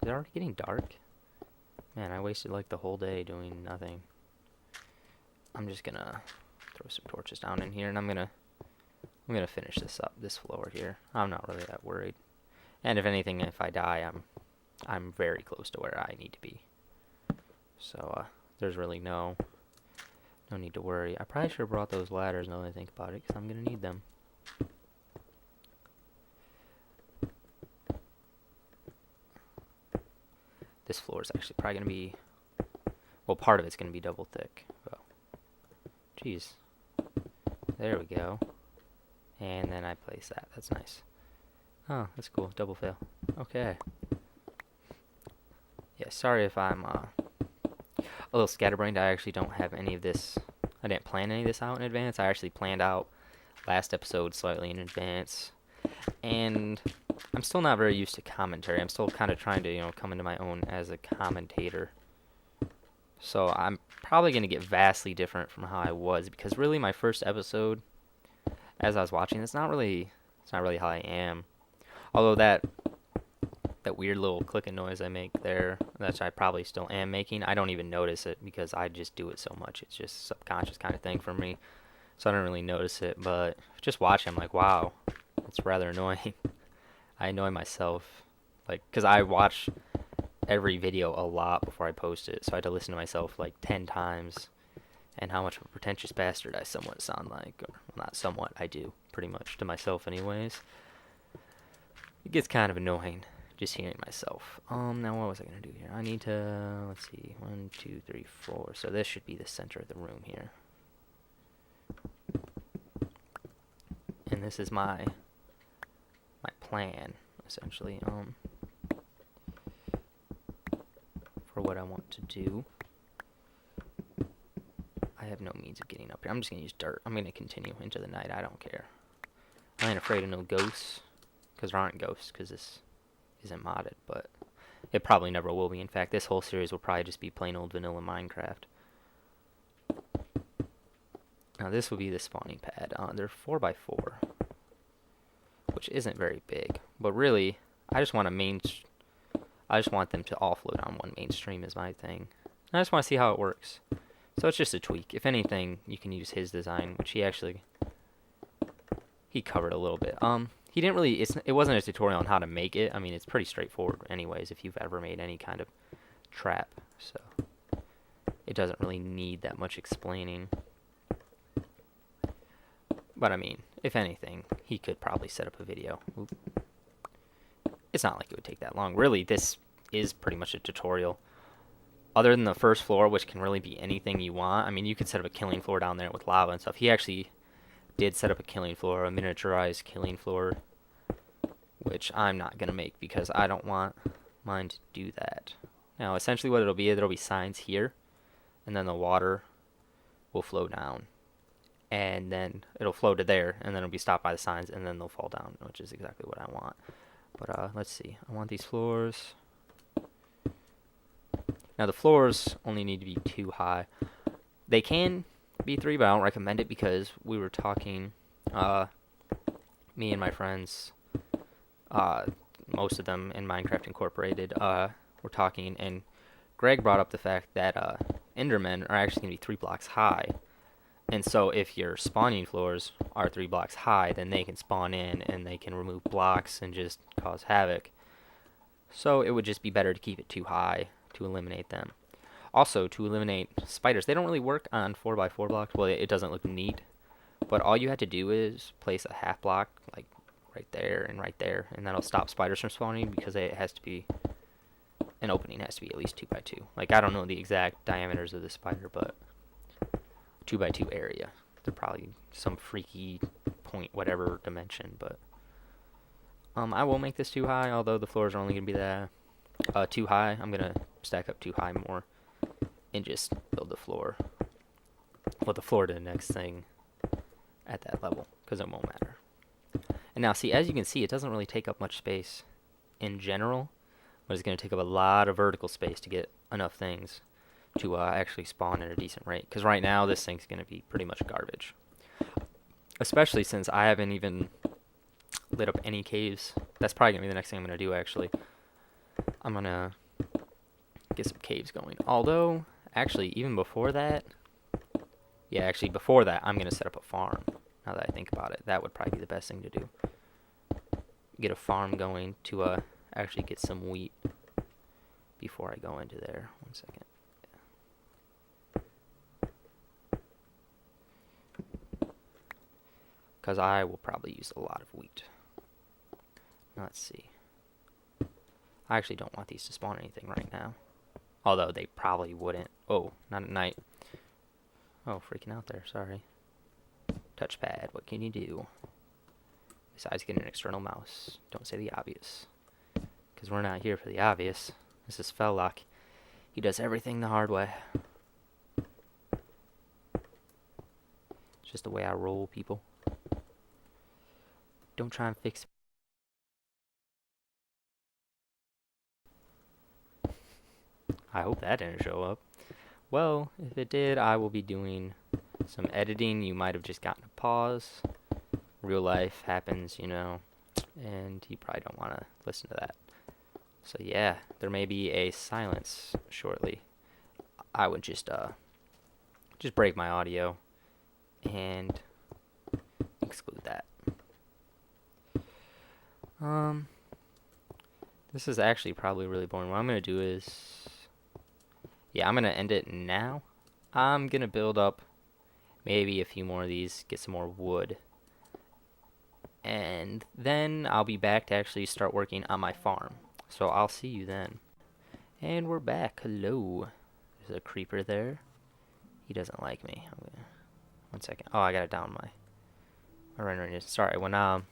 it already getting dark? Man, I wasted like the whole day doing nothing. I'm just gonna throw some torches down in here, and I'm gonna finish this up, this floor here. I'm not really that worried. And if anything, if I die, I'm very close to where I need to be. So there's really no need to worry. I probably should have brought those ladders now that I think about it, because I'm gonna need them. This floor is actually probably gonna be, well, part of it's gonna be double thick. Well, jeez. There we go. And then I place that. That's nice. Oh, that's cool. Double fail. Okay. Yeah, sorry if I'm a little scatterbrained. I actually don't have any of this. I didn't plan any of this out in advance. I actually planned out last episode slightly in advance. And I'm still not very used to commentary. I'm still kind of trying to, come into my own as a commentator. So I'm probably going to get vastly different from how I was, because really my first episode, as I was watching, it's not really how I am. Although that weird little clicking noise I make there, that I probably still am making, I don't even notice it because I just do it so much. It's just a subconscious kind of thing for me. So I don't really notice it, but just watching, I'm like, wow, it's rather annoying. I annoy myself, like, because I watch every video a lot before I post it, so I had to listen to myself like 10 times, and how much of a pretentious bastard I somewhat sound like, or well, not somewhat, I do, pretty much, to myself anyways. It gets kind of annoying, just hearing myself. Now what was I going to do here? I need to, let's see, 1, 2, 3, 4, so this should be the center of the room here. And this is my plan, essentially, for what I want to do. I have no means of getting up here. I'm just going to use dirt. I'm going to continue into the night. I don't care. I ain't afraid of no ghosts, because there aren't ghosts, because this isn't modded, but it probably never will be. In fact, this whole series will probably just be plain old vanilla Minecraft. Now this will be the spawning pad. They're 4x4, which isn't very big, but really, I just want them to all flow down one mainstream is my thing. I just want to see how it works. So it's just a tweak. If anything, you can use his design, which he covered a little bit. He didn't really, it wasn't a tutorial on how to make it. I mean, it's pretty straightforward anyways if you've ever made any kind of trap, so it doesn't really need that much explaining. But I mean, if anything, he could probably set up a video. Oop. It's not like it would take that long. Really, this is pretty much a tutorial. Other than the first floor, which can really be anything you want. I mean, you could set up a killing floor down there with lava and stuff. He actually did set up a killing floor, a miniaturized killing floor, which I'm not going to make because I don't want mine to do that. Now, essentially what it'll be signs here, and then the water will flow down. And then it'll flow to there, and then it'll be stopped by the signs, and then they'll fall down, which is exactly what I want. But let's see. I want these floors. Now, the floors only need to be 2 high. They can be 3, but I don't recommend it because we were talking, me and my friends, most of them in Minecraft Incorporated, were talking, and Greg brought up the fact that Endermen are actually going to be 3 blocks high. And so if your spawning floors are 3 blocks high, then they can spawn in and they can remove blocks and just cause havoc. So it would just be better to keep it 2 high to eliminate them. Also, to eliminate spiders, they don't really work on 4x4 blocks. Well, it doesn't look neat. But all you have to do is place a half block, like right there, and that'll stop spiders from spawning because it has to be, an opening has to be at least 2x2. Like, I don't know the exact diameters of the spider, but 2x2 area. They're probably some freaky point whatever dimension, but I will make this 2 high, although the floors are only going to be that 2 high. I'm going to stack up 2 high more and just build the floor. Well, the floor to the next thing at that level, because it won't matter. And now, see, as you can see, it doesn't really take up much space in general, but it's going to take up a lot of vertical space to get enough things to actually spawn at a decent rate. Because right now, this thing's going to be pretty much garbage. Especially since I haven't even lit up any caves. That's probably going to be the next thing I'm going to do, actually. I'm gonna get some caves going. Although, actually, even before that, yeah, actually, before that, I'm gonna set up a farm. Now that I think about it, that would probably be the best thing to do. Get a farm going to actually get some wheat before I go into there. 1 second. Because I will probably use a lot of wheat. Let's see. I actually don't want these to spawn anything right now. Although they probably wouldn't. Oh, not at night. Oh, freaking out there. Sorry. Touchpad. What can you do? Besides getting an external mouse. Don't say the obvious. Because we're not here for the obvious. This is Fellock. He does everything the hard way. It's just the way I roll, people. Don't try and fix it. I hope that didn't show up. Well, if it did, I will be doing some editing. You might have just gotten a pause. Real life happens, you know, and you probably don't want to listen to that. So yeah, there may be a silence shortly. I would just break my audio and exclude that. This is actually probably really boring. What I'm gonna do is, yeah, I'm gonna end it now. I'm gonna build up maybe a few more of these, get some more wood, and then I'll be back to actually start working on my farm. So I'll see you then. And we're back. Hello. There's a creeper there. He doesn't like me. 1 second. Oh, I gotta down my rendering. Sorry, when I'm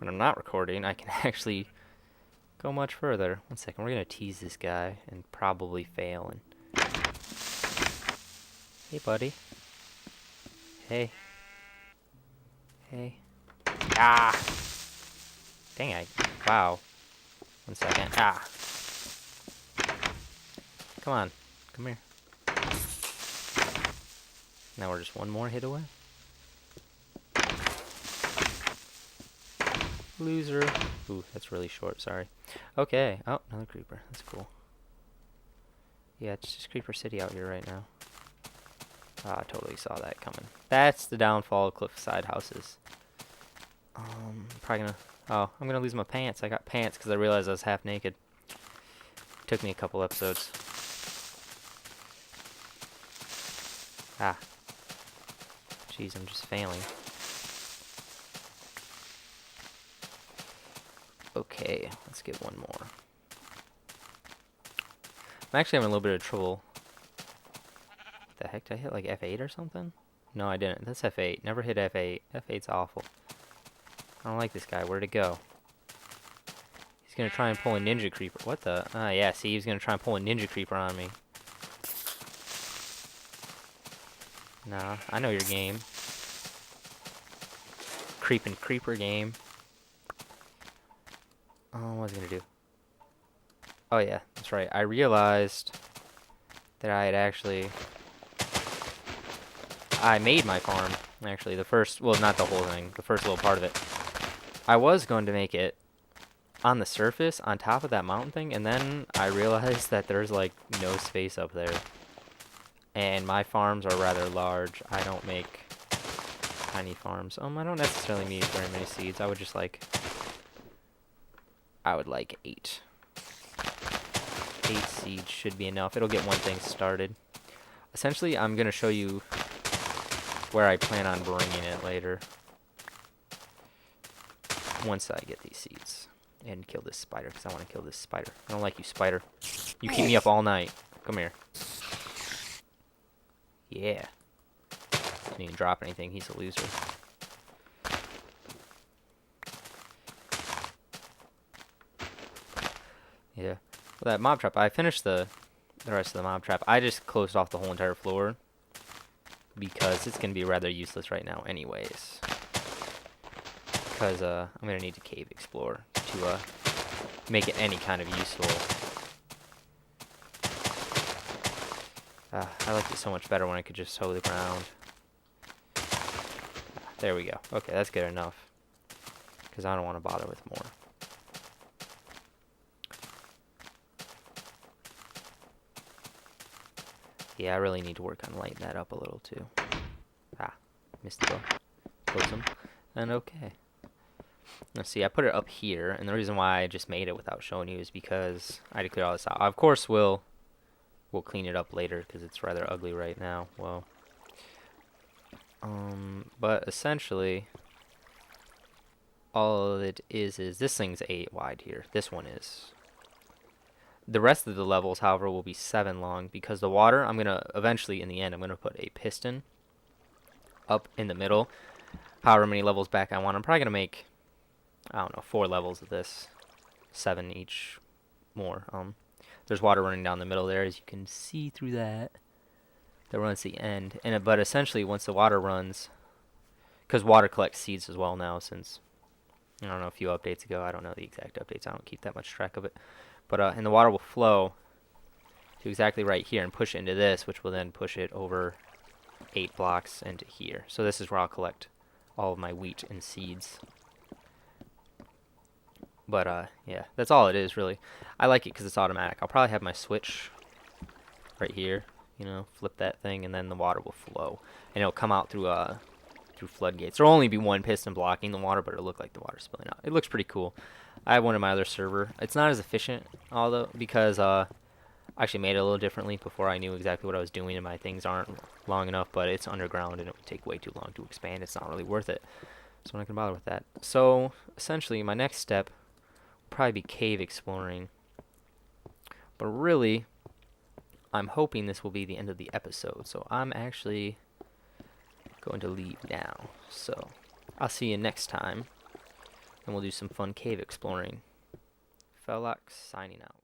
not recording, I can actually go much further. 1 second. We're gonna tease this guy and probably fail. And hey, buddy. Hey. Hey. Ah. Dang it. Wow. 1 second. Ah. Come on. Come here. Now we're just one more hit away. Loser. Ooh, that's really short, sorry. Okay. Oh, another creeper. That's cool. Yeah, it's just Creeper City out here right now. Ah, I totally saw that coming. That's the downfall of cliffside houses. Probably gonna... Oh, I'm gonna lose my pants. I got pants because I realized I was half naked. Took me a couple episodes. Ah. Jeez, I'm just failing. Okay, let's get one more. I'm actually having a little bit of trouble. What the heck? Did I hit like F8 or something? No, I didn't. That's F8. Never hit F8. F8's awful. I don't like this guy. Where'd it go? He's gonna try and pull a ninja creeper. What the? Ah, yeah, see, he's gonna try and pull a ninja creeper on me. Nah, I know your game. Creepin' creeper game. Oh, what was I gonna do? Oh yeah, that's right. I realized that I had actually... I made my farm, actually. The first... Well, not the whole thing. The first little part of it. I was going to make it on the surface, on top of that mountain thing, and then I realized that there's, like, no space up there. And my farms are rather large. I don't make tiny farms. I don't necessarily need very many seeds. I would just, like... I would like 8. 8 seeds should be enough. It'll get one thing started. Essentially, I'm going to show you where I plan on bringing it later. Once I get these seeds. And kill this spider, because I want to kill this spider. I don't like you, spider. You keep me up all night. Come here. Yeah. Didn't even drop anything. He's a loser. Yeah. Well, that mob trap, I finished the rest of the mob trap. I just closed off the whole entire floor because it's going to be rather useless right now anyways. Because I'm going to need to cave explore to make it any kind of useful. I liked it so much better when I could just hoe the ground. There we go. Okay, that's good enough. Because I don't want to bother with more. Yeah, I really need to work on lighting that up a little too. Ah, missed the bow. Close them. And okay. Let's see, I put it up here, and the reason why I just made it without showing you is because I had to clear all this out. Of course, we'll clean it up later because it's rather ugly right now. Well, but essentially, all it is this thing's 8 wide here. This one is. The rest of the levels, however, will be 7 long because the water, I'm going to eventually, in the end, I'm going to put a piston up in the middle. However many levels back I want. I'm probably going to make, I don't know, 4 levels of this. 7 each more. There's water running down the middle there, as you can see through that. That runs the end. But essentially, once the water runs, because water collects seeds as well now since, I don't know, a few updates ago. I don't know the exact updates. I don't keep that much track of it. But and the water will flow to exactly right here and push it into this, which will then push it over 8 blocks into here. So this is where I'll collect all of my wheat and seeds. But yeah, that's all it is really. I like it because it's automatic. I'll probably have my switch right here. You know, flip that thing, and then the water will flow, and it'll come out through floodgates. There'll only be one piston blocking the water, but it'll look like the water's spilling out. It looks pretty cool. I have one in my other server. It's not as efficient, although, because I actually made it a little differently before I knew exactly what I was doing, and my things aren't long enough, but it's underground, and it would take way too long to expand. It's not really worth it, so I'm not going to bother with that. So, essentially, my next step will probably be cave exploring, but really, I'm hoping this will be the end of the episode, so I'm actually going to leave now. So, I'll see you next time, and we'll do some fun cave exploring. Felox signing out.